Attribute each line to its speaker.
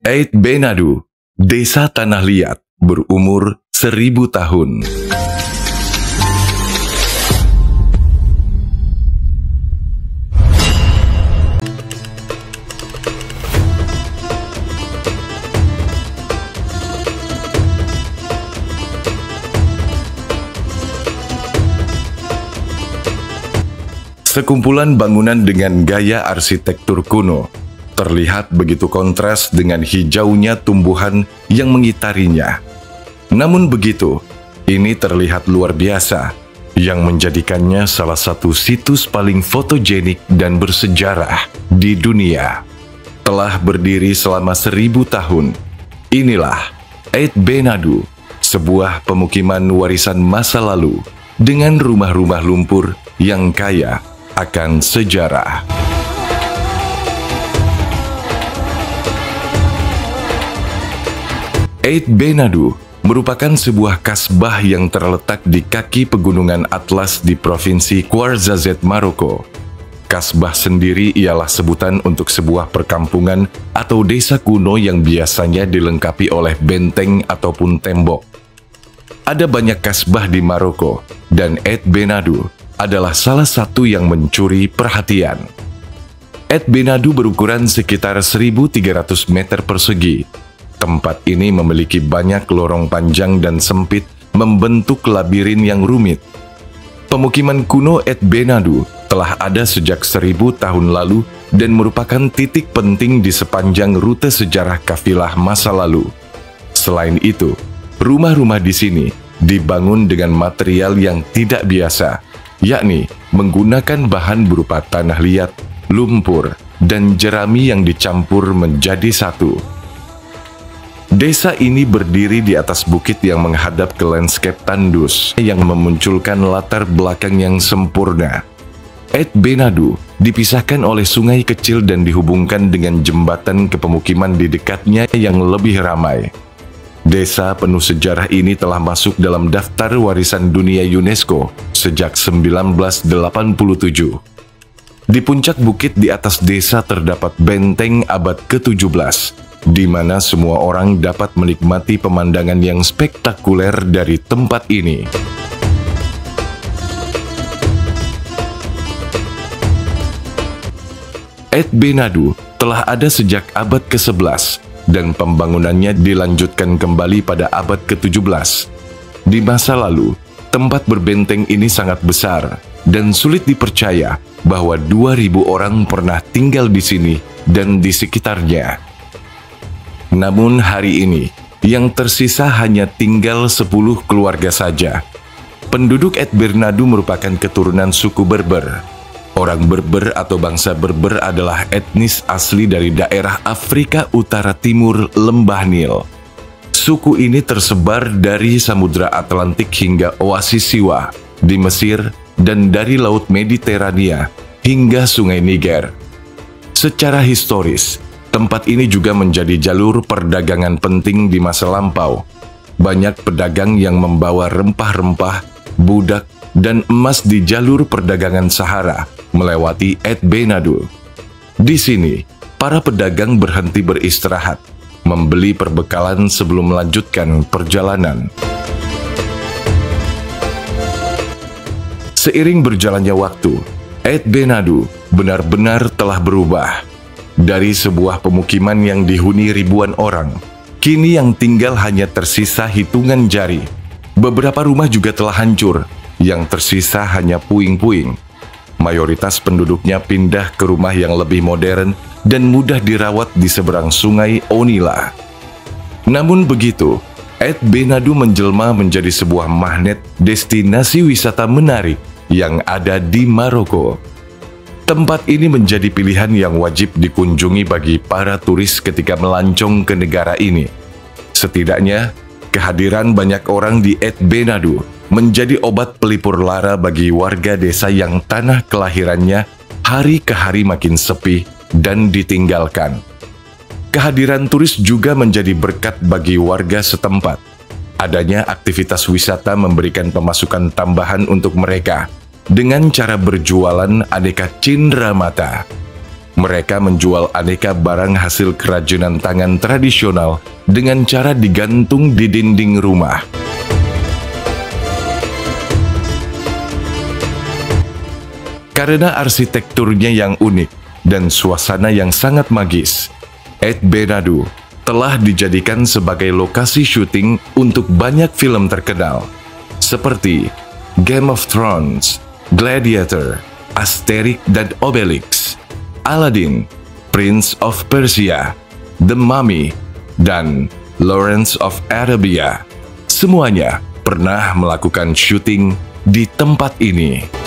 Speaker 1: Ait Benadu, desa tanah liat berumur 1000 tahun. Sekumpulan bangunan dengan gaya arsitektur kuno terlihat begitu kontras dengan hijaunya tumbuhan yang mengitarinya. Namun begitu, ini terlihat luar biasa, yang menjadikannya salah satu situs paling fotogenik dan bersejarah di dunia. Telah berdiri selama 1000 tahun, inilah Ait Benadu, sebuah pemukiman warisan masa lalu dengan rumah-rumah lumpur yang kaya akan sejarah. Ait Benadu merupakan sebuah kasbah yang terletak di kaki pegunungan Atlas di provinsi Ouarzazate, Maroko. Kasbah sendiri ialah sebutan untuk sebuah perkampungan atau desa kuno yang biasanya dilengkapi oleh benteng ataupun tembok. Ada banyak kasbah di Maroko, dan Ait Benadu adalah salah satu yang mencuri perhatian. Ait Benadu berukuran sekitar 1.300 meter persegi. Tempat ini memiliki banyak lorong panjang dan sempit membentuk labirin yang rumit. Pemukiman kuno Ait Benadu telah ada sejak 1000 tahun lalu dan merupakan titik penting di sepanjang rute sejarah kafilah masa lalu. Selain itu, rumah-rumah di sini dibangun dengan material yang tidak biasa, yakni menggunakan bahan berupa tanah liat, lumpur, dan jerami yang dicampur menjadi satu. Desa ini berdiri di atas bukit yang menghadap ke landscape tandus yang memunculkan latar belakang yang sempurna. Ait Benadu dipisahkan oleh sungai kecil dan dihubungkan dengan jembatan ke pemukiman di dekatnya yang lebih ramai. Desa penuh sejarah ini telah masuk dalam daftar warisan dunia UNESCO sejak 1987. Di puncak bukit di atas desa terdapat benteng abad ke-17, di mana semua orang dapat menikmati pemandangan yang spektakuler dari tempat ini. Ait Benadu telah ada sejak abad ke-11, dan pembangunannya dilanjutkan kembali pada abad ke-17. Di masa lalu, tempat berbenteng ini sangat besar, dan sulit dipercaya bahwa 2000 orang pernah tinggal di sini dan di sekitarnya. Namun hari ini, yang tersisa hanya tinggal 10 keluarga saja. Penduduk Ait Benadu merupakan keturunan suku Berber. Orang Berber atau bangsa Berber adalah etnis asli dari daerah Afrika Utara Timur Lembah Nil. Suku ini tersebar dari Samudra Atlantik hingga oasis Siwa di Mesir dan dari Laut Mediterania hingga Sungai Niger. Secara historis, tempat ini juga menjadi jalur perdagangan penting di masa lampau. Banyak pedagang yang membawa rempah-rempah, budak, dan emas di jalur perdagangan Sahara melewati Ait Benadu. Di sini, para pedagang berhenti beristirahat, membeli perbekalan sebelum melanjutkan perjalanan. Seiring berjalannya waktu, Ait Benadu benar-benar telah berubah. Dari sebuah pemukiman yang dihuni ribuan orang, kini yang tinggal hanya tersisa hitungan jari. Beberapa rumah juga telah hancur, yang tersisa hanya puing-puing. Mayoritas penduduknya pindah ke rumah yang lebih modern dan mudah dirawat di seberang sungai Onila. Namun begitu, Ait Benadu menjelma menjadi sebuah magnet destinasi wisata menarik yang ada di Maroko. Tempat ini menjadi pilihan yang wajib dikunjungi bagi para turis ketika melancong ke negara ini. Setidaknya, kehadiran banyak orang di Ait Benadu menjadi obat pelipur lara bagi warga desa yang tanah kelahirannya hari ke hari makin sepi dan ditinggalkan. Kehadiran turis juga menjadi berkat bagi warga setempat. Adanya aktivitas wisata memberikan pemasukan tambahan untuk mereka dengan cara berjualan aneka cindera mata. Mereka menjual aneka barang hasil kerajinan tangan tradisional dengan cara digantung di dinding rumah. Karena arsitekturnya yang unik dan suasana yang sangat magis, Ed Benadu telah dijadikan sebagai lokasi syuting untuk banyak film terkenal, seperti Game of Thrones, Gladiator, Asterix dan Obelix, Aladdin, Prince of Persia, The Mummy, dan Lawrence of Arabia. Semuanya pernah melakukan syuting di tempat ini.